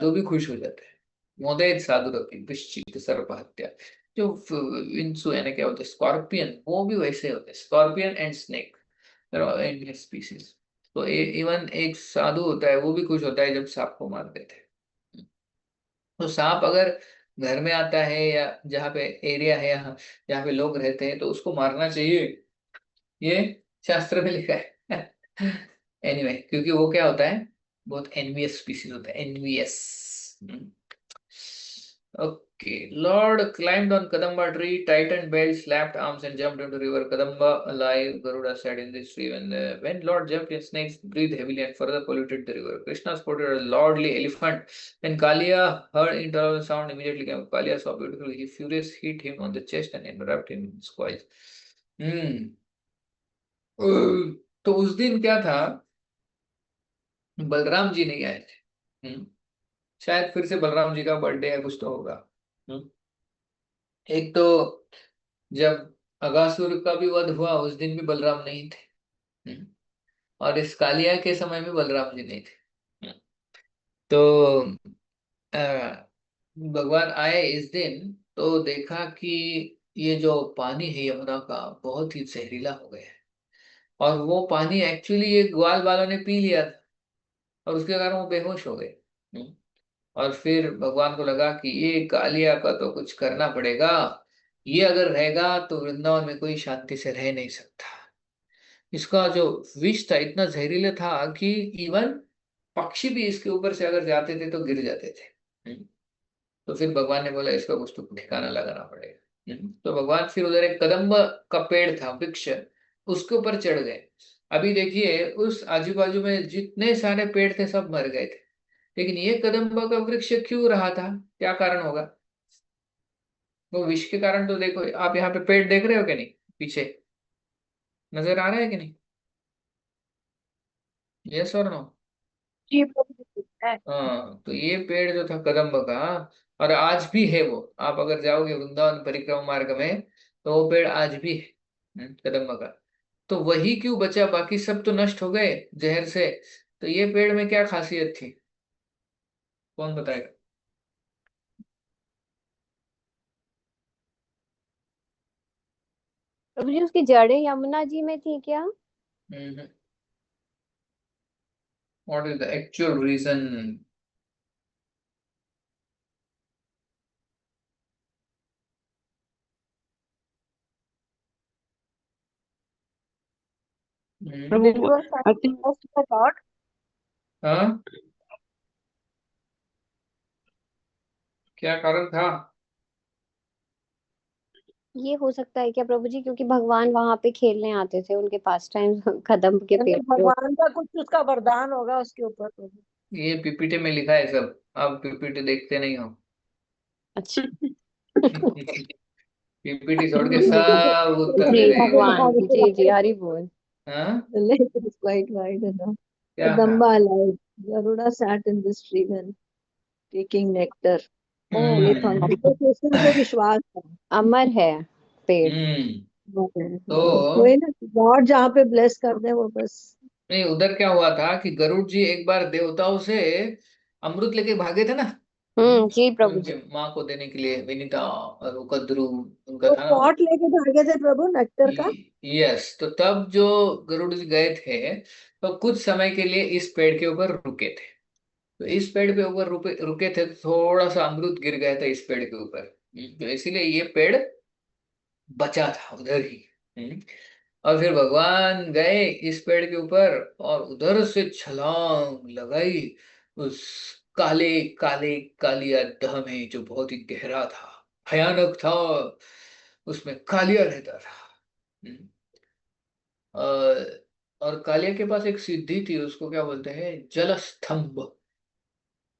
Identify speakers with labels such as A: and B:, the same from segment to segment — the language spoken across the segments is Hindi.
A: तो भी खुश हो जाते हैं। मोदेत साधुरपि वृश्चिक सर्प हत्या। जो विंचू यानी क्या होते हैं स्कॉर्पियन, वो भी वैसे होते हैं, scorpion and snake Indian species. तो इवन एक साधु होता है वो भी खुश होता है जब सांप को मार देते हैं। तो सांप अगर घर में आता है या जहाँ पे एरिया है, यहाँ जहाँ पे लोग रहते हैं, तो उसको मारना चाहिए, ये शास्त्र में लिखा है। एनीवे क्योंकि वो क्या होता है, बहुत एनवियस स्पीसीज होता है, envious. Okay, Lord climbed on Kadamba tree, tightened belt, slapped arms, and jumped into river. Kadamba alive, Garuda said in this tree. When Lord jumped in, snakes breathed heavily and further polluted the river. Krishna spotted a lordly elephant. When Kalia heard intolerable sound, immediately came. Kalia saw beautifully. He furious hit him on the chest and enwrapped him in squash. Hmm. तो उस दिन क्या था, बलराम जी नहीं आए थे। शायद फिर से बलराम जी का बर्थडे है, कुछ तो होगा। हम्म। एक तो जब अगासुर का भी वध हुआ उस दिन भी बलराम नहीं थे। और इस कालिया के समय में बलराम जी नहीं थे। तो अ, भगवान आए इस दिन, तो देखा कि ये जो पानी है यमुना का बहुत ही जहरीला हो गया है। और वो पानी एक्चुअली ये ग्वाल वालों ने पी लिया था, और उसके कारण वो बेहोश हो गए। और फिर भगवान को लगा कि ये कालिया का तो कुछ करना पड़ेगा, ये अगर रहेगा तो वृंदावन में कोई शांति से रह नहीं सकता। इसका जो विष था इतना जहरीला था कि इवन पक्षी भी इसके ऊपर से अगर जाते थे तो गिर जाते थे। तो फिर भगवान ने बोला इसका कुछ तो ठिकाना लगाना पड़ेगा। तो भगवान फिर उधर एक कदम्ब का पेड़ था, वृक्ष, उसके ऊपर चढ़ गए। अभी देखिए उस आजू बाजू में जितने सारे पेड़ थे सब मर गए थे, लेकिन ये कदम्ब का वृक्ष क्यों रहा था, क्या कारण होगा? वो विष के कारण। तो देखो आप यहाँ पे पेड़ देख रहे हो कि नहीं, पीछे नजर आ रहा है कि नहीं? यस और नो?
B: जी प्रभु है।
A: हाँ, तो ये पेड़ जो था कदम्ब का, और आज भी है वो, आप अगर जाओगे वृंदावन परिक्रमा मार्ग में तो वो पेड़ आज भी है, कदम्ब का। तो वही क्यों बचा, बाकी सब तो नष्ट हो गए जहर से। तो ये पेड़ में क्या खासियत थी, कौन बताएगा?
B: प्रभु जी उसकी जड़ें यमुना जी में थी क्या?
A: What is the actual reason?
B: प्रभु It was I think sacrificed for God.
A: हाँ, क्या कारण था?
B: ये हो सकता है क्या प्रभु जी, क्योंकि भगवान वहां पे खेलने आते थे, उनके पास टाइम कदम के
C: यानी
B: पेड़ पे।
C: भगवान का कुछ उसका वरदान होगा उसके ऊपर तो।
A: ये पीपीटी में लिखा है सब, आप पीपीटी देखते नहीं हो।
B: अच्छा।
A: पीपीटी छोड़ के सब उत्तर दे
B: जी
A: रहे हैं
B: भगवान,
A: एकदम।
B: जी जी हरि बोल।
A: हाँ,
C: The lake is quite wide enough.
A: क्या था?
C: Kadamba alive. Garuda sat in this tree when taking nectar. Oh, ये था
A: हम्म।
C: उनको कृष्ण पे विश्वास था।
B: अमर है पेड़।
A: हम्म।
C: वही
A: तो
C: ना, गॉड जहाँ पे ब्लेस कर दे वो बस।
A: नहीं, उधर क्या हुआ था कि गरुड़ जी एक बार देवताओं से अमृत लेके भागे थे ना।
B: जी प्रभु
A: उनके
B: जी।
A: माँ को देने के लिए, विनीता और उपद्रु उनका
C: वो
A: था ना।
C: पॉट लेके भागे थे प्रभु नेक्टर का।
A: यस, तो तब जो गरुड़ जी गए थे, तो कुछ समय के लिए इस पेड़ के ऊपर रुके थे। तो इस पेड़ पे ऊपर रुके रुके थे, तो थोड़ा सा अमृत गिर गया था इस पेड़ के ऊपर। तो इसीलिए ये पेड़ बचा था उधर ही। और फिर भगवान गए इस पेड़ के ऊपर और उधर से छलांग लगाई उस काले काले कालिया दह में, जो बहुत ही गहरा था, भयानक था, उसमें कालिया रहता था। हम्म, और और कालिया के पास एक सिद्धि थी, उसको क्या बोलते हैं, जल स्तंभ,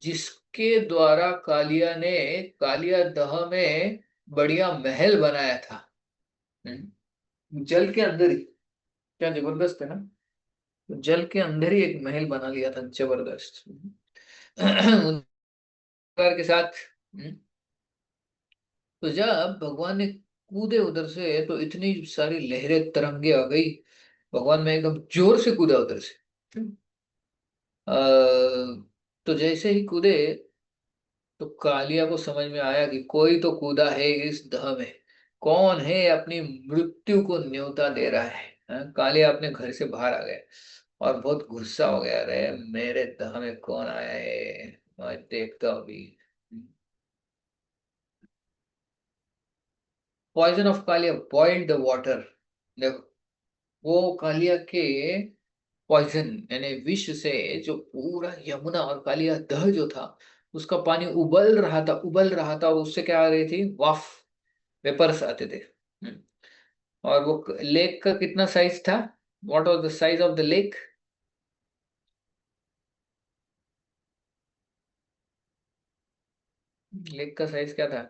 A: जिसके द्वारा कालिया ने कालिया दह में बढ़िया महल बनाया था। जल के अंदर ही, क्या जबरदस्त है ना। तो जल के अंदर ही एक महल बना लिया था, जबरदस्त। उन प्रकार के साथ। तो जब भगवान ने कूदे उधर से, तो इतनी सारी लहरें तरंगे आ गई, भगवान में एकदम जोर से कूदा उधर से। अ, तो जैसे ही कूदे, तो कालिया को समझ में आया कि कोई तो कूदा है इस दह में, कौन है अपनी मृत्यु को न्योता दे रहा है। हाँ, कालिया अपने घर से बाहर आ गया और बहुत गुस्सा हो गया, अरे मेरे दह में कौन आया है, मैं देखता हूँ अभी। Poison of Kaliya boiled the water. देखो, वो कालिया के पॉइजन यानी विष से जो पूरा यमुना और कालिया दह जो था, उसका पानी उबल रहा था, उबल रहा था, और उससे क्या आ रही थी, वाफ, वेपर्स आते थे। और वो लेक का कितना साइज था, what was the size of the lake? Lake का साइज क्या था?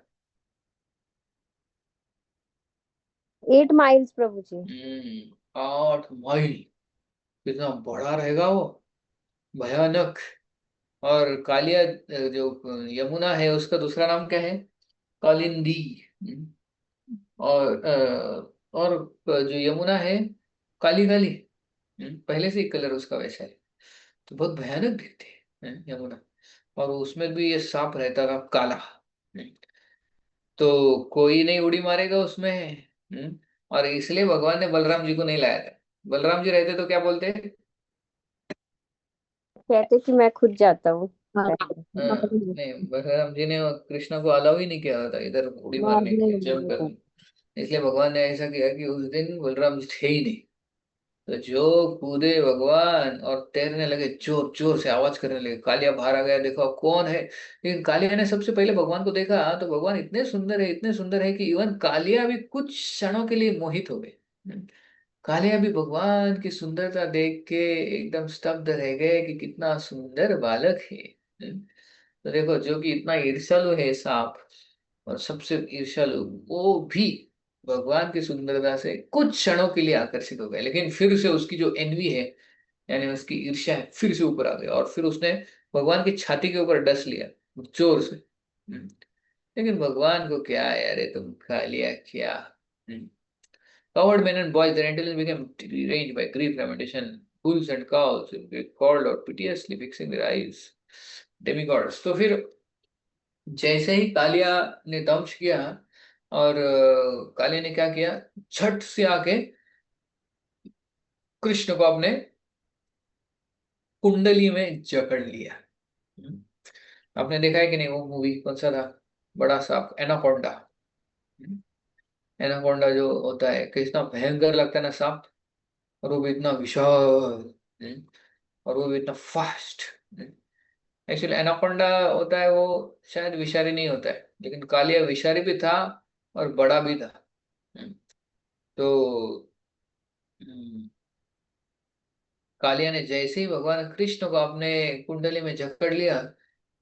B: 8 माइल्स प्रभु जी।
A: 8 माइल। कितना बड़ा रहेगा वो, भयानक। और कालिया जो यमुना है उसका दूसरा नाम क्या है? कालिंदी। हम्म, और जो यमुना है, काली काली। पहले से ही कलर उसका वैसा है, तो बहुत भयानक दिखते हैं यमुना। और उसमें भी ये सांप रहता था काला। तो कोई नहीं उड़ी मारेगा उसमें। और इसलिए भगवान ने बलराम जी को नहीं लाया था। बलराम जी रहते तो क्या बोलते?
B: कहते कि मैं खुद जाता हूँ।
C: हाँ,
A: नहीं, बलराम जी ने कृष्ण को अलाउ ही नहीं किया था इधर उड़ी मारने के
C: मारने
A: लिए, जंप
C: वाले।
A: करने। इसलिए भगवान ने ऐसा किया कि उस दिन बलराम जी थे ही नहीं। तो जो कूदे भगवान और तैरने लगे, जोर जोर से आवाज करने लगे, कालिया बाहर आ गया, देखो कौन है। लेकिन कालिया ने सबसे पहले भगवान को देखा, तो भगवान इतने सुंदर है, इतने सुंदर है कि इवन कालिया भी कुछ क्षणों के लिए मोहित हो गए। कालिया भी भगवान की सुंदरता देख के एकदम स्तब्ध रह गए कि कितना सुंदर बालक है। तो देखो, जो कि इतना ईर्ष्यालु है सांप, और सबसे ईर्ष्यालु, वो भी भगवान की सुंदरता से कुछ क्षणों के लिए आकर्षित हो गए, लेकिन फिर से उसकी जो एनवी है, यानी उसकी ईर्ष्या है, फिर से ऊपर आ गई, और फिर उसने भगवान की छाती के ऊपर डस लिया जोर से। लेकिन भगवान को क्या है, अरे तुम खा लिया क्या। Coward men and boys, their intelligence became deranged by grief, lamentation. Bulls and cows they called out piteously, fixing their eyes. Demigods. तो फिर जैसे ही कालिया ने दंश किया, और कालिया ने क्या किया, झट से आके कृष्ण को अपने कुंडली में जकड़ लिया। हम्म। आपने देखा है कि नहीं, वो मूवी कौन सा था, बड़ा सांप एनाकोंडा। एनाकोंडा जो होता है, कितना भयंकर लगता है ना सांप, और वो भी इतना विशाल, और वो भी इतना फास्ट। एक्चुअली एनाकोंडा होता है वो शायद विषारी नहीं होता है, लेकिन कालिया विषारी भी था और बड़ा भी था। हम्म, तो हम्म, कालिया ने जैसे ही भगवान कृष्ण को अपने कुंडली में जकड़ लिया,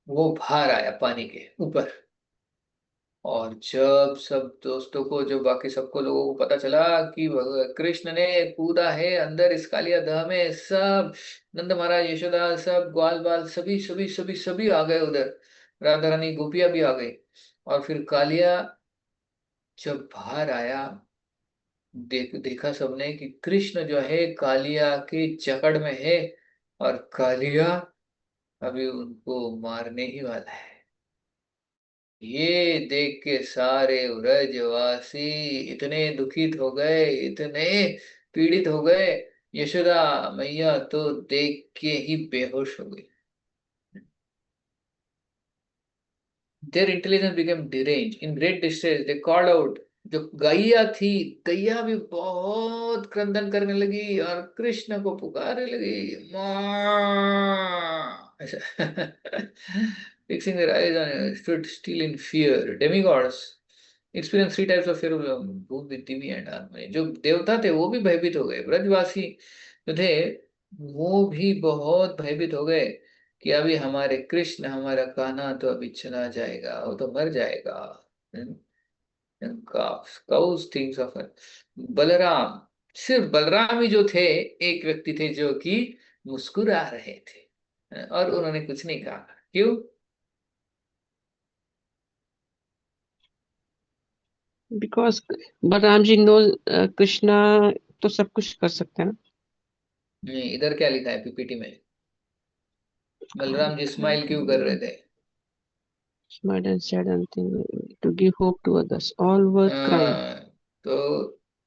A: वो बाहर आया पानी के ऊपर। और जब सब दोस्तों को, जो बाकी सबको लोगों को पता चला कि कृष्ण ने कूदा है अंदर इस कालिया दह में, सब नंद महाराज, यशोदा, सब ग्वाल बाल, सभी सभी सभी सभी आ गए उधर। राधा रानी, गोपियां भी आ गई। और फिर कालिया जब बाहर आया, देखा सबने कि कृष्ण जो है कालिया की जकड़ में है, और कालिया अभी उनको मारने ही वाला है। ये देख के सारे व्रजवासी इतने दुखित हो गए, इतने पीड़ित हो गए। यशोदा मैया तो देख के ही बेहोश हो गई। Their intelligence became deranged. In great distress, they called out. जो गैया थी, गैया भी बहुत क्रंदन करने लगी और कृष्ण को पुकारने लगी, माँ ऐसा। Fixing their eyes on her, stood still in fear. Demigods experienced three types of fear: भूत, दिव्य एंड आत्मा। जो देवता थे वो भी भयभीत हो गए, ब्रजवासी जो थे वो भी बहुत भयभीत हो गए कि अभी हमारे कृष्ण, हमारा कान्हा तो अभी चला जाएगा, वो तो मर जाएगा। काउस थिंग्स ऑफ बलराम, सिर्फ बलराम ही जो थे, एक व्यक्ति थे जो कि मुस्कुरा रहे थे, और उन्होंने कुछ नहीं कहा। क्यों?
D: बिकॉज बलराम जी नो कृष्णा तो सब कुछ कर सकते हैं ना।
A: नहीं, इधर क्या लिखा है पीपीटी में, बलराम जी स्माइल क्यों कर रहे थे?
D: Smiled and said something to give hope to others. All were crying.
A: तो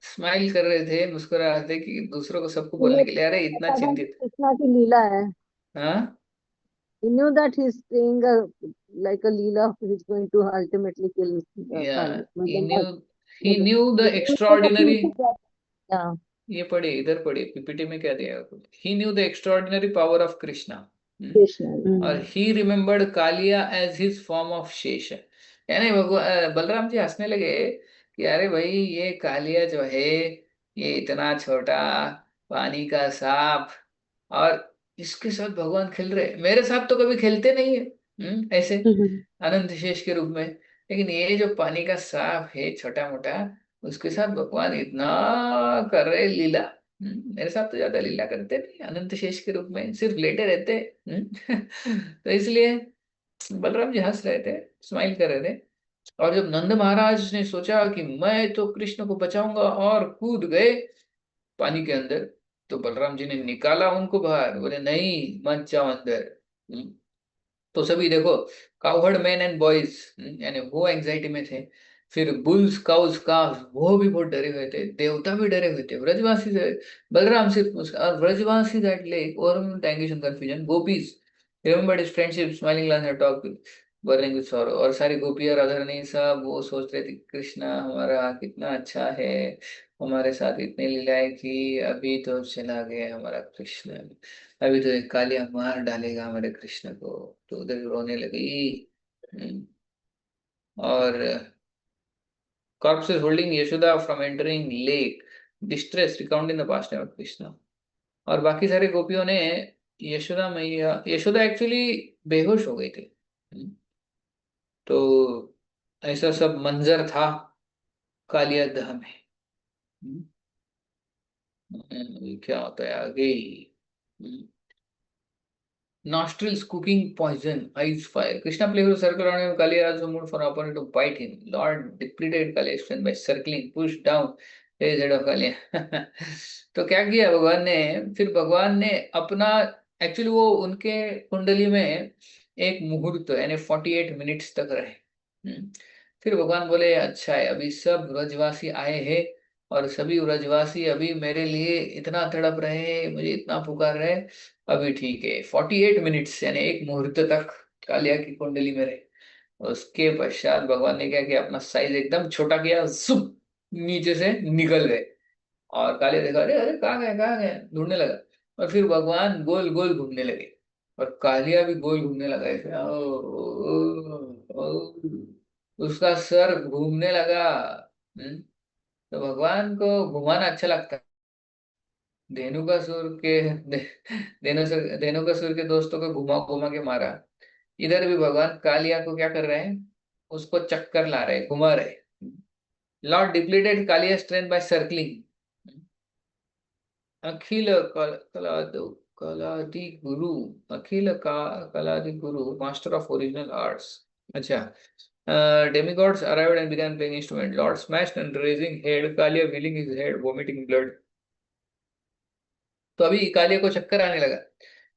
A: स्माइल कर रहे थे, मुस्कुरा रहे थे कि दूसरों को, सबको
C: ये
A: बोलने के लिए, अरे इतना
C: पता था कि
A: चिंतित।
C: कृष्णा की लीला है.
A: हाँ,
C: He knew that he's playing a like a leela which is going to ultimately kill
A: या
C: Kali.
A: he
C: मतलब
A: knew
C: बहुत
A: he knew the
C: he knew that he
A: extraordinary,
C: would get. Yeah,
A: ये पढ़िए, इधर पढ़िए, पीपीटी में क्या दिया है। he knew the extraordinary power of Krishna,
C: Krishna.
A: और he remembered Kalia as his form of शेष। यानी भगवान बलराम जी हंसने लगे कि अरे भाई, ये कालिया जो है, ये इतना छोटा पानी का सांप, और इसके साथ भगवान खेल रहे। मेरे साथ तो कभी खेलते नहीं है ऐसे अनंत शेष के रूप में, लेकिन ये जो पानी का सांप है छोटा मोटा, उसके साथ भगवान इतना कर रहे लीला। मेरे साथ तो ज्यादा लीला करते नहीं अनंत शेष के रूप में, सिर्फ लेटे रहते। तो इसलिए बलराम जी हंस रहे थे, स्माइल कर रहे थे। और जब नंद महाराज ने सोचा कि मैं तो कृष्ण को बचाऊंगा, और कूद गए पानी के अंदर, तो बलराम जी ने निकाला उनको बाहर, बोले नहीं मत जाओ अंदर। तो सभी देखो, काउहर्ड मैन एंड बॉयज, यानी वो एंजाइटी में थे। फिर बुल्स काउस काफ, वो भी बहुत डरे हुए थे, देवता भी डरे हुए थे, ब्रजवासी से बलराम सिर्फ और ब्रजवासी दैट लेक और anguish and confusion, gopis remembered his friendship, smiling lines and talk burning with sorrow. और सारी गोपियां, राधारणी, सब वो सोच रहे थे कृष्णा हमारा कितना अच्छा है, हमारे साथ इतनी लीलाएं की, अभी तो चला गया हमारा कृष्ण, अभी तो एक कालिया मार डालेगा हमारे कृष्ण को। तो उधर रोने लगी। हम्म, और corpses holding Yashoda from entering lake, distress recounting the past of Krishna. और बाकी सारे गोपियों ने, यशोदा मैया, यशोदा एक्चुअली बेहोश हो गई थी। हम्म, तो ऐसा सब मंजर था कालिया दह में। क्या होता है आगे। Nostrils cooking poison, eyes fire. Krishna played with circle around him. Kali also moved for an opponent to bite him. Lord depleted Kali's strength by circling, pushed down his head of Kali. तो क्या किया भगवान ने, फिर भगवान ने अपना, एक्चुअली वो उनके कुंडली में एक मुहूर्त यानी 48 मिनट्स तक रहे। फिर भगवान बोले अच्छा है, अभी सब ब्रजवासी आए हैं, और सभी ब्रजवासी अभी मेरे लिए इतना तड़प रहे हैं, मुझे इतना पुकार रहे हैं, अभी ठीक है। 48 मिनट्स यानी एक मुहूर्त तक कालिया की कुंडली में रहे। उसके पश्चात भगवान ने क्या किया, अपना साइज एकदम छोटा किया, जुप नीचे से निकल गए। और कालिया देखा, अरे अरे कहाँ गए, ढूंढने लगा। और फिर भगवान गोल गोल घूमने लगे, और कालिया भी गोल घूमने लगा ऐसे। उसका सर घूमने लगा। तो भगवान को घुमाना अच्छा लगता है। धेनुकासुर के धेनुकासुर के दोस्तों को घुमा घुमा के मारा। इधर भी भगवान कालिया को क्या कर रहे हैं, उसको चक्कर ला रहे, घुमा रहे। Lord depleted Kaliya strength by circling. अखिल कलादि गुरु, अखिल कलादि गुरु, मास्टर ऑफ ओरिजिनल आर्ट्स। अच्छा, demigods arrived and began playing instrument. Lord smashed and raising head, Kalia wheeling his head, vomiting blood. तो अभी कालिया को चक्कर आने लगा।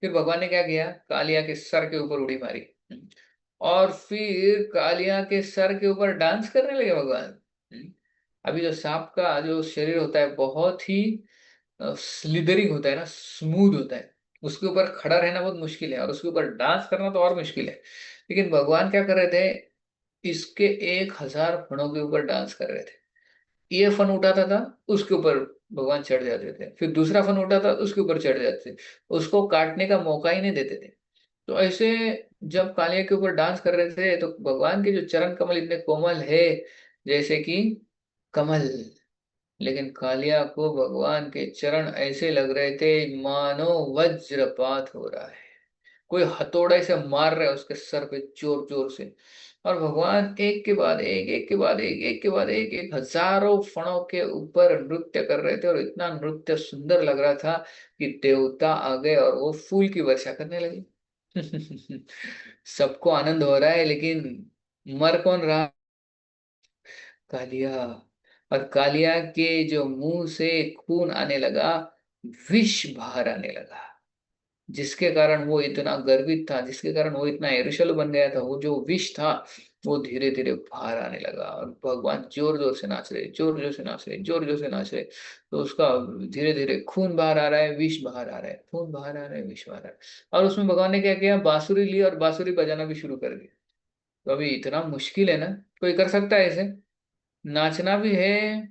A: फिर भगवान ने क्या किया, कालिया के सर के ऊपर उड़ी मारी, और फिर कालिया के सर के ऊपर डांस करने लगे भगवान। अभी जो सांप का जो शरीर होता है बहुत ही स्लिदरिंग होता है ना, स्मूथ होता है, उसके ऊपर खड़ा रहना बहुत मुश्किल है, और उसके ऊपर डांस करना तो और मुश्किल है। लेकिन भगवान क्या कर रहे थे, इसके 1000 फणों के ऊपर डांस कर रहे थे। ये फन उठाता था, उसके ऊपर भगवान चढ़ जाते थे, फिर दूसरा फन उठाता उसके ऊपर चढ़ जाते थे, उसको काटने का मौका ही नहीं देते थे। तो ऐसे जब कालिया के ऊपर डांस कर रहे थे, तो भगवान के जो चरण कमल इतने कोमल है, जैसे कि कमल, लेकिन कालिया को भगवान के चरण ऐसे लग रहे थे मानो वज्रपात हो रहा है, कोई हथौड़े से मार रहा है उसके सर पे जोर जोर से। और भगवान एक के बाद एक के बाद एक के बाद एक हजारों फणों के ऊपर नृत्य कर रहे थे, और इतना नृत्य सुंदर लग रहा था कि देवता आ गए और वो फूल की वर्षा करने लगे। सबको आनंद हो रहा है, लेकिन मर कौन रहा, कालिया। और कालिया के जो मुंह से खून आने लगा, विष बाहर आने लगा। जिसके कारण वो इतना गर्वित था, जिसके कारण वो इतना एरुशल बन गया था, वो जो विष था वो धीरे धीरे बाहर आने लगा। और भगवान जोर जोर से नाच रहे, जोर जोर से नाच रहे, जोर जोर से नाच रहे। तो उसका धीरे धीरे खून बाहर आ रहा है, विष बाहर आ रहा है, खून बाहर आ रहा है, विष बाहर आ रहा है। और उसमें भगवान ने क्या किया, बांसुरी ली और बांसुरी बजाना भी शुरू कर दिया। तो अभी इतना मुश्किल है ना, कोई कर सकता है ऐसे? नाचना भी है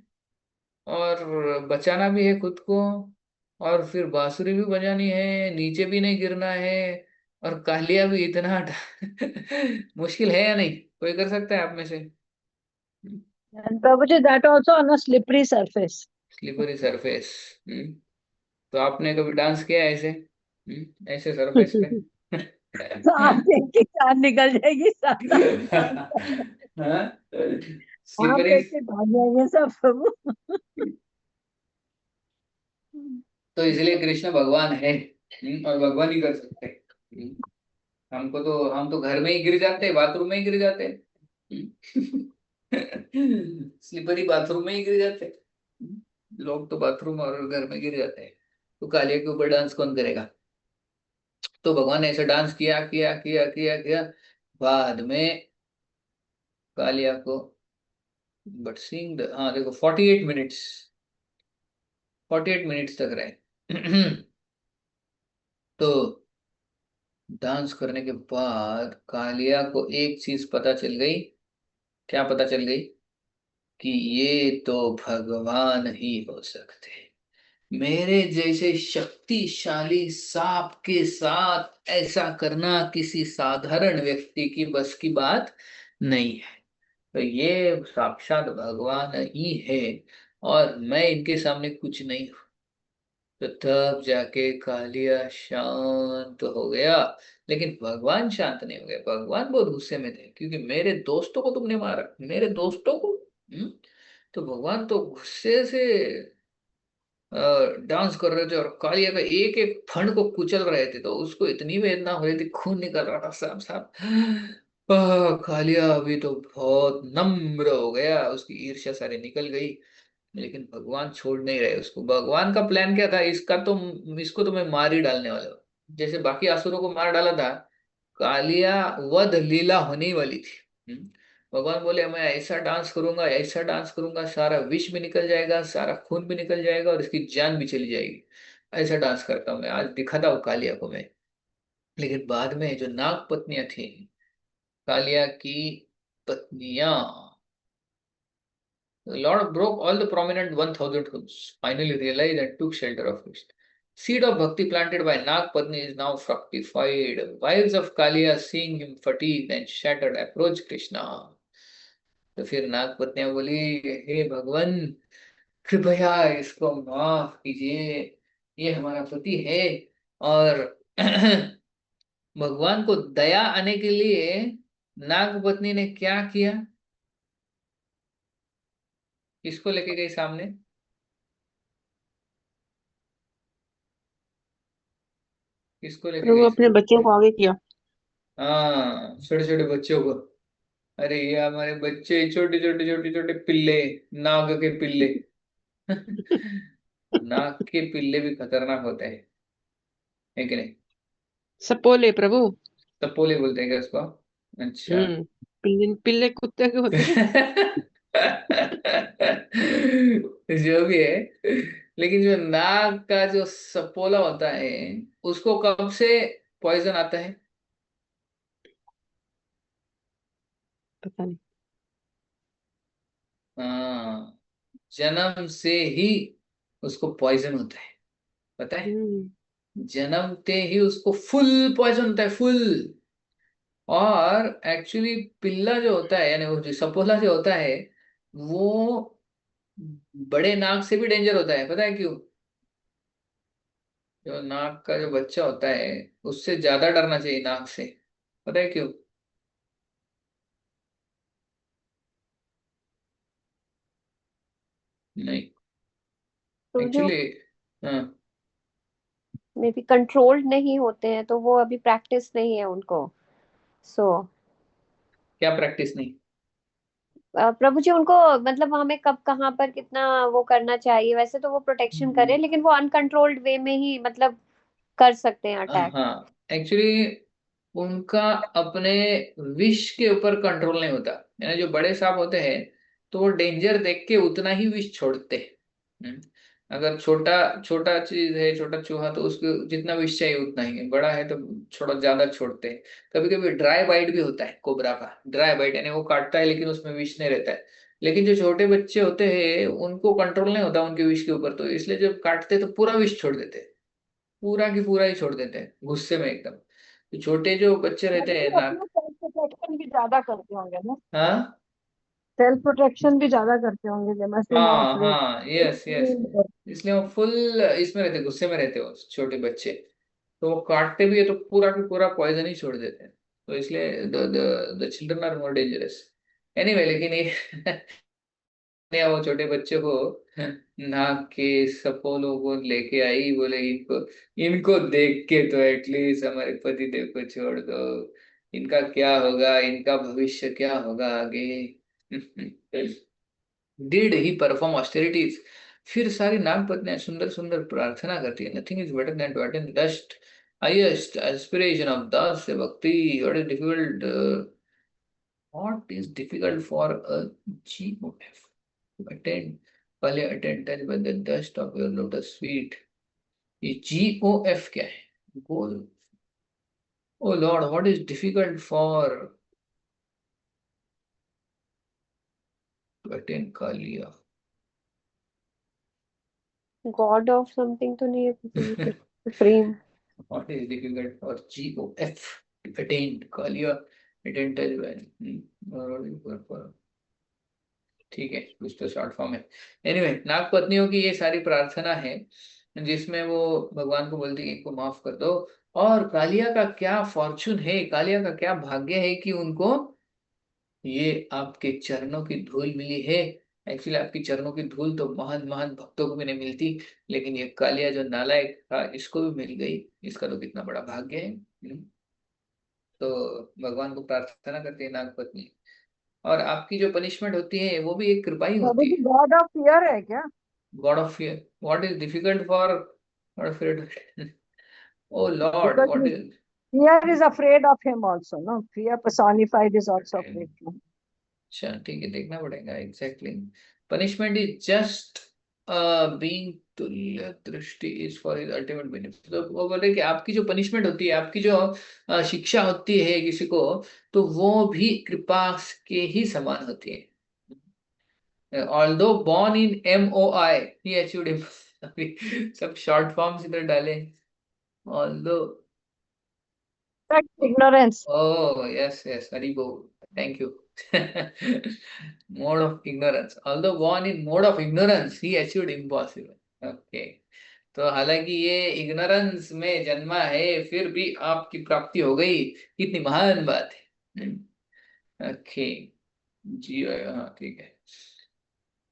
A: और बचाना भी है खुद को, और फिर बांसुरी भी बजानी है, नीचे भी नहीं गिरना है, और कालिया भी इतना मुश्किल है या नहीं? कोई कर सकता है आप में से?
C: And Prabhuji, that also on a slippery surface.
A: Slippery surface. तो आपने कभी डांस किया है ऐसे? ऐसे सरफेस पे?
C: तो आप देख के जान निकल जाएगी सारा। आप
A: स्लीपरी।
C: देख के भाग जाएंगे सब प्रभु।
A: तो इसलिए कृष्ण भगवान है, और भगवान ही कर सकते हैं। हमको तो, हम तो घर में ही गिर जाते हैं, बाथरूम में ही गिर जाते हैं। स्लीपरी बाथरूम में ही गिर जाते हैं। लोग तो बाथरूम और घर में गिर जाते हैं। तो कालिया के ऊपर डांस कौन करेगा? तो भगवान ने ऐसा डांस किया किया किया किया किया, बाद में कालिया को, बट सीइंग द, हाँ देखो 48 मिनट्स, 48 मिनट्स तक रहे। तो डांस करने के बाद कालिया को एक चीज पता चल गई। क्या पता चल गई? कि ये तो भगवान ही हो सकते हैं। मेरे जैसे शक्तिशाली सांप के साथ ऐसा करना किसी साधारण व्यक्ति की बस की बात नहीं है। तो ये साक्षात भगवान ही है, और मैं इनके सामने कुछ नहीं हूं। तो तब जाके कालिया शांत हो गया। लेकिन भगवान शांत नहीं हो गया, भगवान बहुत गुस्से में थे, क्योंकि मेरे दोस्तों को तुमने मारा, मेरे दोस्तों को। तो भगवान तो गुस्से से डांस कर रहे थे, और कालिया का एक एक फंड को कुचल रहे थे। तो उसको इतनी वेदना हो रही थी, खून निकल रहा था साफ साफ। कालिया अभी तो बहुत नम्र हो गया, उसकी ईर्ष्या सारी निकल गई। लेकिन भगवान छोड़ नहीं रहे उसको। भगवान का प्लान क्या था, इसको तो मैं मार ही डालने वाला हूँ। जैसे बाकी असुरों को मार डाला था, कालिया वध लीला होने ही वाली थी। भगवान बोले मैं ऐसा डांस करूंगा, ऐसा डांस करूंगा, सारा विष भी निकल जाएगा, सारा खून भी निकल जाएगा, और इसकी जान भी चली जाएगी। ऐसा डांस करता हूँ मैं, आज दिखाता हूँ कालिया को मैं। लेकिन बाद में जो नाग पत्नियां थी, कालिया की पत्नियां, the Lord broke all the prominent 1,000 hoods, finally realized and took shelter of Krishna. Seed of bhakti planted by Nag Padni is now fructified. Wives of Kaliya, seeing him fatigued and shattered, approach Krishna. तो फिर नाग पत्नियां बोली, हे भगवान, कृपया इसको माफ कीजिए, ये हमारा पति है। और भगवान को दया आने के लिए नाग पत्नी ने क्या किया? किसको लेके गई सामने? किसको लेके
D: प्रभु
A: गई?
D: अपने बच्चों को आगे किया।
A: हाँ, छोटे छोटे बच्चों को। अरे ये हमारे बच्चे, छोटे छोटे छोटे छोटे पिल्ले, नाग के पिल्ले। नाग के पिल्ले भी खतरनाक होते हैं, है कि नहीं?
D: सपोले प्रभु।
A: सपोले बोलते हैं क्या उसको? अच्छा।
D: पिल्ले पिल्ले कुत्ते के होते हैं।
A: जो भी है, लेकिन जो नाग का जो सपोला होता है, उसको कब से पॉइजन आता है?
D: पता नहीं।
A: हाँ, जन्म से ही उसको पॉइजन होता है, पता है?
D: हम्म
A: जन्मते ही उसको फुल पॉइजन होता है, फुल। और एक्चुअली पिल्ला जो होता है, यानी वो जो सपोला जो होता है, वो बड़े नाग से भी डेंजर होता है। पता है क्यों? जो नाग का जो बच्चा होता है, उससे ज्यादा डरना चाहिए नाग से। पता है क्यों? नहीं,
B: तो जो
A: एक्चुअली, हाँ।
B: मे बी कंट्रोल्ड नहीं होते हैं, तो वो अभी प्रैक्टिस नहीं है उनको। सो
A: क्या प्रैक्टिस नहीं?
B: प्रभु जी उनको, मतलब हमें कब कहाँ पर कितना वो करना चाहिए, वैसे तो वो प्रोटेक्शन करे,
A: हम्म,
B: लेकिन वो अनकंट्रोल्ड वे में ही मतलब कर सकते हैं अटैक।
A: हाँ, एक्चुअली उनका अपने विष के ऊपर कंट्रोल नहीं होता। यानी जो बड़े सांप होते हैं तो वो डेंजर देख के उतना ही विष छोड़ते हैं। अगर छोटा छोटा चीज है, छोटा चूहा, तो उसको जितना विष चाहिए उतना ही है। बड़ा है तो थोड़ा ज्यादा छोड़ते हैं। कभी कभी ड्राई बाइट भी होता है कोबरा का। ड्राई बाइट यानी वो काटता है लेकिन उसमें विष नहीं रहता है। लेकिन जो छोटे बच्चे होते हैं उनको कंट्रोल नहीं होता उनके विष के ऊपर, तो इसलिए जब काटते हैं तो पूरा विष छोड़ देते हैं। पूरा की पूरा ही छोड़ देते हैं गुस्से में एकदम। तो छोटे जो बच्चे रहते हैं
C: अपना
A: नाक।
C: सेल्फ प्रोटेक्शन भी ज्यादा करते होंगे ना,
A: हाँ
C: सेल्फ प्रोटेक्शन भी ज्यादा करते होंगे, दे मस्ट बी मोर
A: हाँ
C: अफ्रेड।
A: हाँ, यस यस। इसलिए वो फुल इसमें रहते, गुस्से में रहते हो छोटे बच्चे। तो वो काटते भी है तो पूरा की पूरा पॉइजन ही छोड़ देते हैं। तो इसलिए the children are more dangerous. Anyway, लेकिन ये ने वो छोटे बच्चे को नाक के सपोलों को लेके आई, बोले इनको इनको देख के तो एटलीस्ट हमारे पति देव को छोड़ दो। इनका क्या होगा, इनका भविष्य क्या होगा आगे। Did he perform austerities. फिर सारी नाग पत्नियां सुंदर सुंदर प्रार्थना करती है। Nothing is better than to attend dust highest aspiration of दास से भक्ति। What is difficult for a GOF to attend? पहले attend by the dust of your lotus feet। ये GOF क्या है? Goal. O lord, what is difficult for to attend Kaliya?
B: God of something तो नहीं है, supreme.
A: What is difficult for GOF to attain Kaliya? Attend ठीक है, कुछ तो शॉर्ट फॉर्म है। एनीवे, नाग पत्नियों की ये सारी प्रार्थना है जिसमें वो भगवान को बोलती है इनको माफ कर दो। और कालिया का क्या फॉर्चून है, कालिया का क्या भाग्य है कि उनको ये आपके चरणों की धूल मिली है। एक्चुअली आपकी चरणों की धूल तो महान महान भक्तों को भी नहीं मिलती, लेकिन ये कालिया जो नालायक था इसको भी मिल गई। इसका तो कितना बड़ा भाग्य है। तो भगवान को प्रार्थना करती है नाग पत्नी। और आपकी जो पनिशमेंट होती है वो भी एक कृपा ही
C: बाबू
A: होती
C: जी
A: है।
C: गॉड ऑफ फियर है क्या?
A: God of fear. What is difficult for god of fear? Oh lord,
C: because
A: what is?
C: fear is afraid of him also, no? Fear personified is also afraid of him.
A: अच्छा ठीक है, देखना पड़ेगा exactly. Punishment is just being तुल्य दृष्टि is for his ultimate benefit. तो वो बोले कि आपकी जो पनिशमेंट होती है, आपकी जो शिक्षा होती है किसी को, तो वो भी कृपा के ही समान होती है। although born in MOI, he achieved सब शॉर्ट फॉर्म्स इधर डाले। although,
C: That's ignorance.
A: oh yes yes, Hari बोल, thank you। mode of ignorance, although born in mode of ignorance he achieved impossible। okay, तो हालांकि ये इग्नोरेंस में जन्मा है फिर भी आपकी प्राप्ति हो गई, कितनी महान बात है। ओके जी, हाँ ठीक है।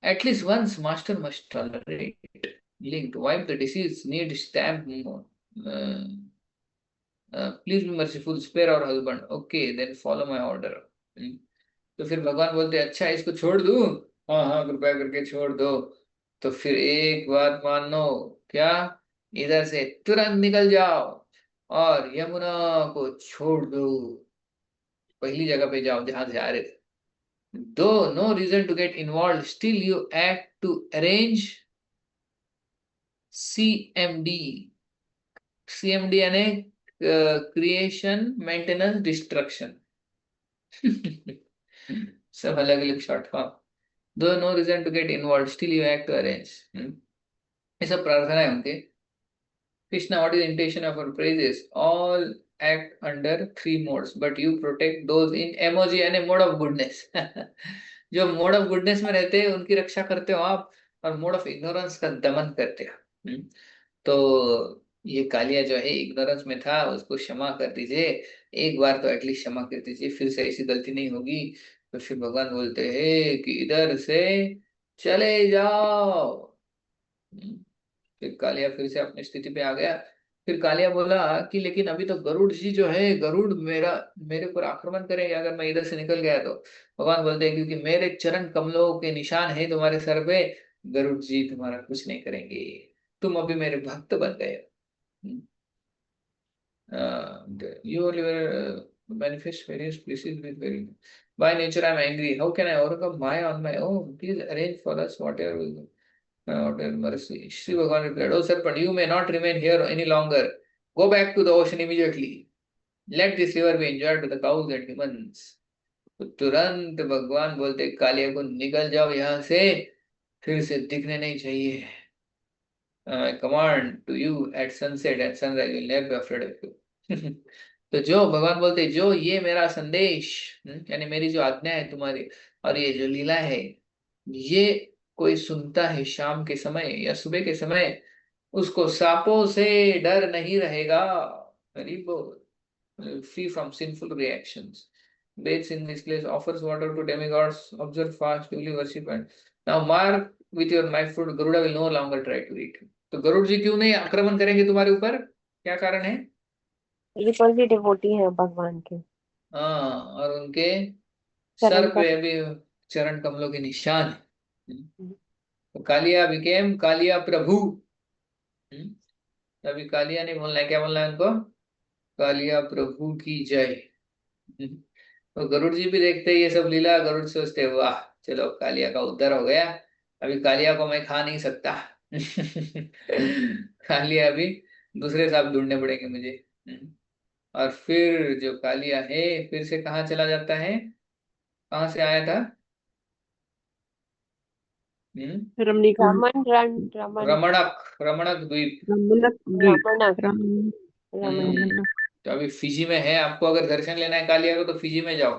A: At least once master must tolerate link to wipe the disease need stamp please be merciful spare our husband okay then follow my order। तो फिर भगवान बोलते अच्छा इसको छोड़ दूं? हाँ हाँ, कृपया करके छोड़ दो। तो फिर एक बात मान लो, क्या? इधर से तुरंत निकल जाओ और यमुना को छोड़ दो। पहली जगह पे जाओ जहां से आ रहे थे। Though no reason to get involved, still you act to arrange CMD। CMD यानी क्रिएशन मेंटेनेंस डिस्ट्रक्शन। सब अलग अलग short form. Though no reason to get involved, still you act to arrange। ये सब प्रार्थना है उनके। Krishna, what is the intention of our praises? All act under three modes, but you protect those in emoji and a mode of goodness। जो मोड ऑफ गुडनेस में रहते हैं उनकी रक्षा करते हो आप, और मोड ऑफ इग्नोरेंस का दमन करते हो। तो ये कालिया जो है इग्नोरेंस में था, उसको क्षमा कर दीजिए। एक बार तो एटलीस्ट क्षमा कर दीजिए, फिर से ऐसी गलती नहीं होगी। तो फिर भगवान बोलते हैं कि इधर से चले जाओ। फिर कालिया फिर से अपनी स्थिति पे आ गया। फिर कालिया बोला कि लेकिन अभी तो गरुड़ जी जो है, गरुड़ मेरे ऊपर आक्रमण करेंगे अगर मैं इधर से निकल गया तो। भगवान बोलते हैं क्योंकि मेरे चरण कमलों के निशान है तुम्हारे सर पे, गरुड़ जी तुम्हारा कुछ नहीं करेंगे, तुम अभी मेरे भक्त बन गए हो। You only manifest various places with very. By nature, I am angry. How can I overcome Maya on my own? Please arrange for us whatever will. Whatever mercy. Shri Bhagavan replied, "Oh serpent, you may not remain here any longer. Go back to the ocean immediately. Let this river be enjoyed by the cows and humans." तो तुरंत भगवान बोलते कालिया को निकल जाओ यहाँ से, फिर से दिखने नहीं चाहिए. I command to you at sunset and sunrise, you'll never be afraid of you. तो जो भगवान बोलते जो ये मेरा संदेश, यानी मेरी जो आज्ञा है तुम्हारी और ये जो लीला है, ये कोई सुनता है शाम के समय या सुबह के समय, उसको सांपों से डर नहीं रहेगा. Very free from sinful reactions. Bathes in this place, offers water to demigods, observe fast, duly worship, and now mark with your knife foot, Garuda will no longer try to eat you. तो गरुड़ जी क्यों नहीं आक्रमण करेंगे तुम्हारे ऊपर? क्या कारण है?
B: बिकॉज ये डिवोटी है भगवान के.
A: हाँ, और उनके
B: चरण
A: सर पे अभी चरण कमलों के निशान है. तो कालिया बिकेम कालिया प्रभु. अभी कालिया नहीं बोलना है, क्या बोलना है उनको? कालिया प्रभु की जय. तो गरुड़ जी भी देखते ये सब लीला, गरुड़ सोचते वाह चलो कालिया का उद्धार हो गया, अभी कालिया को मैं खा नहीं सकता. कालिया अभी दूसरे सांप ढूंढने पड़ेंगे मुझे. और फिर जो कालिया है फिर से कहाँ चला जाता है? कहाँ से आया था?
D: रमणीक
A: रमणक द्वीप.
D: रमणक द्वीप
B: रमणक.
D: रमणक.
A: तो अभी फिजी में है. आपको अगर दर्शन लेना है कालिया को तो फिजी में जाओ.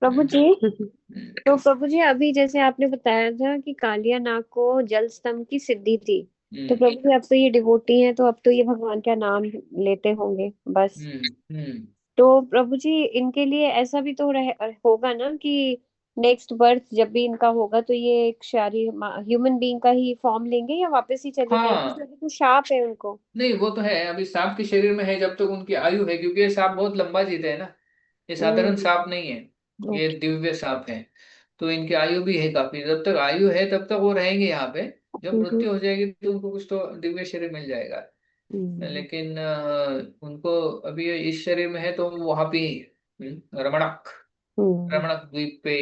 B: प्रभु जी, तो प्रभु जी अभी जैसे आपने बताया था कि कालिया नाग को जल स्तंभ की सिद्धि थी, तो प्रभु जी अब तो ये डिवोटी हैं, तो अब तो ये भगवान का नाम लेते होंगे बस. तो प्रभु जी इनके लिए ऐसा भी तो होगा ना कि नेक्स्ट बर्थ जब भी इनका होगा तो ये एक शारीर ह्यूमन बीइंग का ही फॉर्म लेंगे या वापस ही चले जाएंगे?
A: हाँ,
B: क्योंकि तो शाप है उनको.
A: नहीं वो तो है, अभी सांप के शरीर में है जब तक उनकी आयु है, क्योंकि ये सांप बहुत लंबा जीते हैं ना. ये साधारण सांप नहीं है, ये दिव्य सांप है. तो इनकी आयु भी है काफी. जब तक आयु है तब तक वो रहेंगे यहाँ पे. जब मृत्यु हो जाएगी तो उनको कुछ तो दिव्य शरीर मिल जाएगा. लेकिन उनको अभी इस शरीर में है तो वहां पे रमणक रमणक द्वीप पे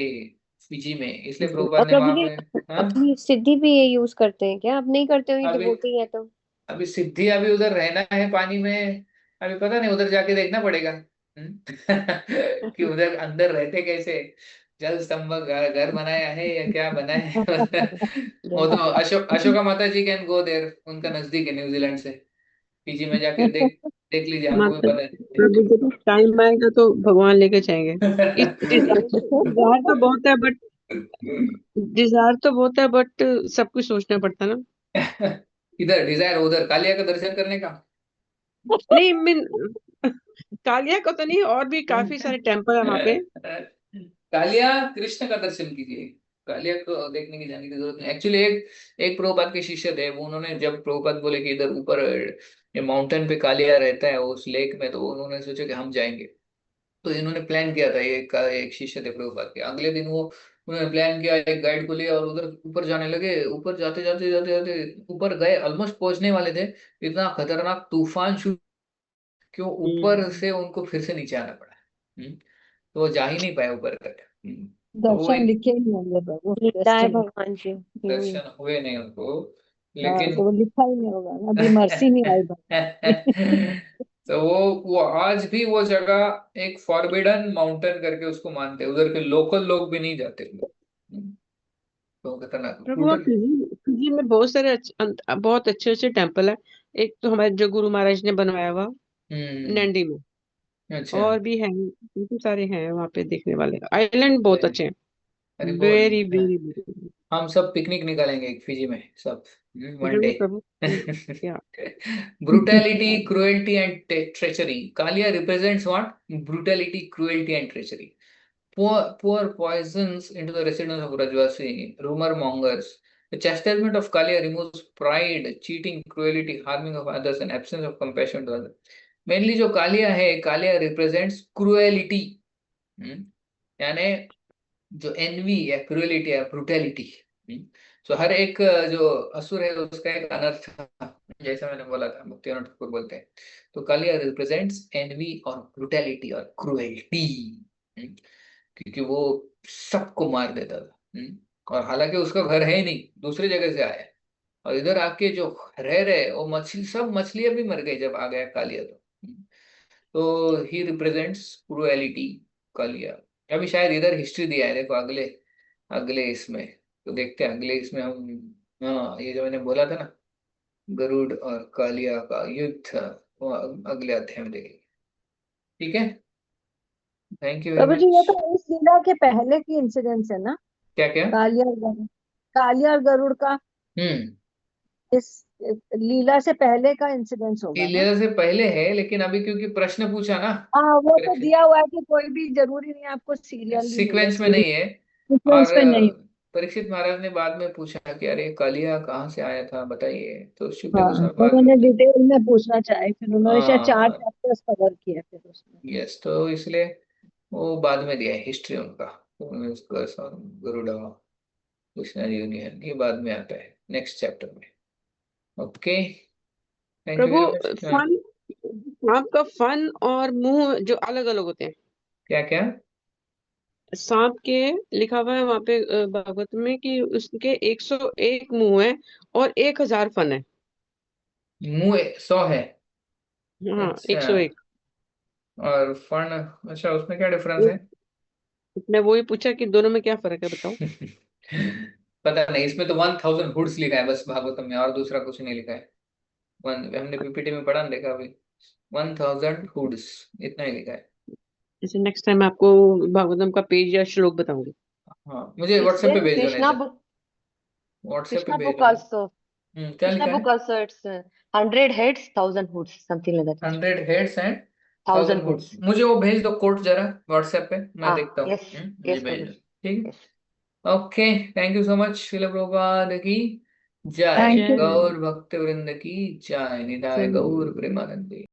A: फिजी में, इसलिए
B: और
A: प्रभुपाद ने
B: प्रभु
A: वहां
B: जी
A: पे. हाँ,
B: अपनी सिद्धि भी ये यूज करते हैं क्या? अब नहीं करते हो, ये
A: अभी
B: डिवोटी है तो.
A: अभी सिद्धि अभी उधर रहना है पानी में. अभी पता नहीं, उधर जाके देखना पड़ेगा. कि उधर अंदर रहते कैसे, जल स्तंभ घर बनाया है या क्या बनाया है. वो तो अशोका माता जी कैन गो देयर, उनका नजदीक है न्यूजीलैंड से. पीजी में जाके देख देख लीजिए, आपको भी पता है.
D: प्रभु जब टाइम आएगा तो भगवान लेके जाएंगे. डिजायर तो बहुत है बट सब कुछ सोचना पड़ता है ना.
A: इधर डिजायर, उधर कालिया का दर्शन करने का.
D: नहीं मीन कालिया को तो नहीं, और भी काफी सारे टेम्पल है वहाँ पे.
A: कालिया कृष्ण का दर्शन कीजिए, कालिया को देखने की जाने की जरूरत नहीं. एक्चुअली एक प्रभुपाद के शिष्य थे, वो उन्होंने जब प्रभुपाद बोले कि इधर ऊपर ये माउंटेन पे कालिया रहता है उस लेक में, तो उन्होंने सोचा कि हम जाएंगे. तो इन्होंने प्लान किया था, एक शिष्य थे प्रभुपाद के. अगले दिन वो उन्होंने प्लान किया, एक गाइड को लिया और उधर ऊपर जाने लगे. ऊपर जाते जाते जाते जाते ऊपर गए, ऑलमोस्ट पहुंचने वाले थे, इतना खतरनाक तूफान शुरू, क्यों ऊपर से उनको फिर से नीचे आना पड़ा. तो वो जा ही नहीं पाए ऊपर तक. तो वो
C: दर्शन लिखे नहीं होंगे बाबू,
B: लिखता है
C: destiny.
B: भगवान जी.
A: दर्शन हुए नहीं उनको.
C: हाँ,
A: लेकिन
C: तो वो लिखा ही नहीं होगा, अभी मर्सी नहीं आई बाबू.
A: तो वो आज भी वो जगह एक फॉरबिडन माउंटेन करके उसको मानते हैं. उधर के लोकल लोग भी नहीं जाते. तो खतरनाक
D: प्रभु फिजी में बहुत अच्छे अच्छे टेम्पल है. एक तो हमारे जो गुरु महाराज ने बनवाया हुआ नैंडी में,
A: अच्छा,
D: और भी हैं, काफी सारे हैं वहाँ पे देखने वाले. आइलैंड बहुत अच्छे हैं,
A: अरे
D: वेरी
A: बोल,
D: वेरी.
A: हम सब पिकनिक निकालेंगे एक फिजी में सब, वन
D: जरूर
A: डे.
D: प्रभु. या
A: Brutality, cruelty, and treachery. Kalia represents what? Brutality, cruelty, and treachery. Poor poisons into the residence of Rajvasi, rumor mongers. The chastisement of Kalia removes pride, cheating, cruelty, harming of others, and absence of compassion to others. Mainly जो कालिया है, कालिया represents cruelty. यानी जो एनवी या क्रूएलिटी या ब्रुटैलिटी. सो हर एक जो असुर है उसका एक अनर्थ जैसा मैंने बोला था, भक्तिनाथ ठाकुर बोलते हैं। तो कालिया रिप्रेजेंट्स एनवी और ब्रुटैलिटी और क्रुएल्टी, क्योंकि वो सबको मार देता था। और हालांकि उसका घर है ही नहीं, दूसरी जगह से आया, और इधर आके जो रह रहे वो मछली, सब मछलियां भी मर गई जब आ गया कालिया। तो ही रिप्रेजेंट्स क्रुएलिटी, कालिया। अभी शायद इधर हिस्ट्री दिया है, देखो अगले अगले इसमें, तो देखते हैं अगले इसमें हम। हाँ, ये जो मैंने बोला था ना, गरुड़ और कालिया का युद्ध, वो अगले अध्याय में देखेंगे। ठीक है, थैंक यू वेरी
C: प्रभु जी ये
A: मच।
C: तो इस लीला के पहले की इंसिडेंस है ना,
A: क्या क्या?
C: कालिया और गरुड़, कालिया और गरुड़ का
A: हम्म,
C: इस लीला से पहले का इंसिडेंस
A: ये
C: होगा ना।
A: लीला से पहले है, लेकिन अभी क्योंकि प्रश्न पूछा ना,
C: हाँ वो तो
A: परीक्षित
C: दिया हुआ है कि कोई भी जरूरी नहीं आपको सीरियली मिले,
A: सीक्वेंस में नहीं है।
C: सीक्वेंस
A: और
C: में नहीं।
A: परीक्षित महाराज ने बाद में पूछा कि अरे कालिया कहाँ से आया था बताइए, तो शुक्देव
C: हाँ
A: गोस्वामी
C: तो
A: बाद में
C: उन्होंने डिटेल में पूछना चाहे, फिर उन्होंने शायद 4
A: हाँ,
C: चैप्टर्स कवर किए फिर उसमें।
A: यस, तो इसलिए वो बाद में दिया है हिस्ट्री उनका। गरुड़ा, कृष्णा यूनियन, ये बाद में आता है नेक्स्ट चैप्टर में। ओके, थैंक यू
D: प्रभु,
A: वेरी मच।
D: फन, सांप का फन और मुंह जो अलग अलग होते हैं।
A: क्या क्या?
D: सांप के लिखा हुआ है वहां पे भागवत में कि उसके 101 मुंह है और 1000 फन है।
A: मुंह 100 है?
D: हाँ,
A: अच्छा,
D: 101।
A: और फन, अच्छा उसमें क्या डिफरेंस है?
D: मैं वही पूछा कि दोनों में क्या फर्क है, बताओ।
A: पता नहीं, इसमें तो 1000 हुड्स लिखा है बस भागवतम में, और दूसरा कुछ नहीं लिखा है। हमने पीपीटी में पढ़ा ना, देखा अभी, 1000 हुड्स, इतना ही लिखा है।
D: जैसे नेक्स्ट टाइम आपको भागवतम का पेज या श्लोक बताऊंगी।
A: हाँ, मुझे
E: It's
A: व्हाट्सएप पे
E: in
A: भेज दो नहीं
E: Krishna
A: तो,
E: book.
A: व्हाट्सएप पे
E: Krishna
A: भेज
E: book
A: दो।
E: also.
A: क्या
E: Krishna
A: लिखा है?
E: book also. It's 100 heads, 1000 hoods, something like that.
A: 100 heads and 1000
E: Thousand
A: hoods,
E: hoods.
A: मुझे वो भेज दो कोट जरा व्हाट्सएप पे, मैं
E: Ah,
A: देखता हूँ।
E: yes,
A: मुझे
E: yes,
A: भेज दो,
E: Prabhuji.
A: ठीक
E: Yes.
A: है। Okay, thank you so much. Srila Prabhupada की जय,
C: थैंक यू।
D: जय
A: गौर भक्त वृंद की जय, निताय गौर प्रेमानंदी।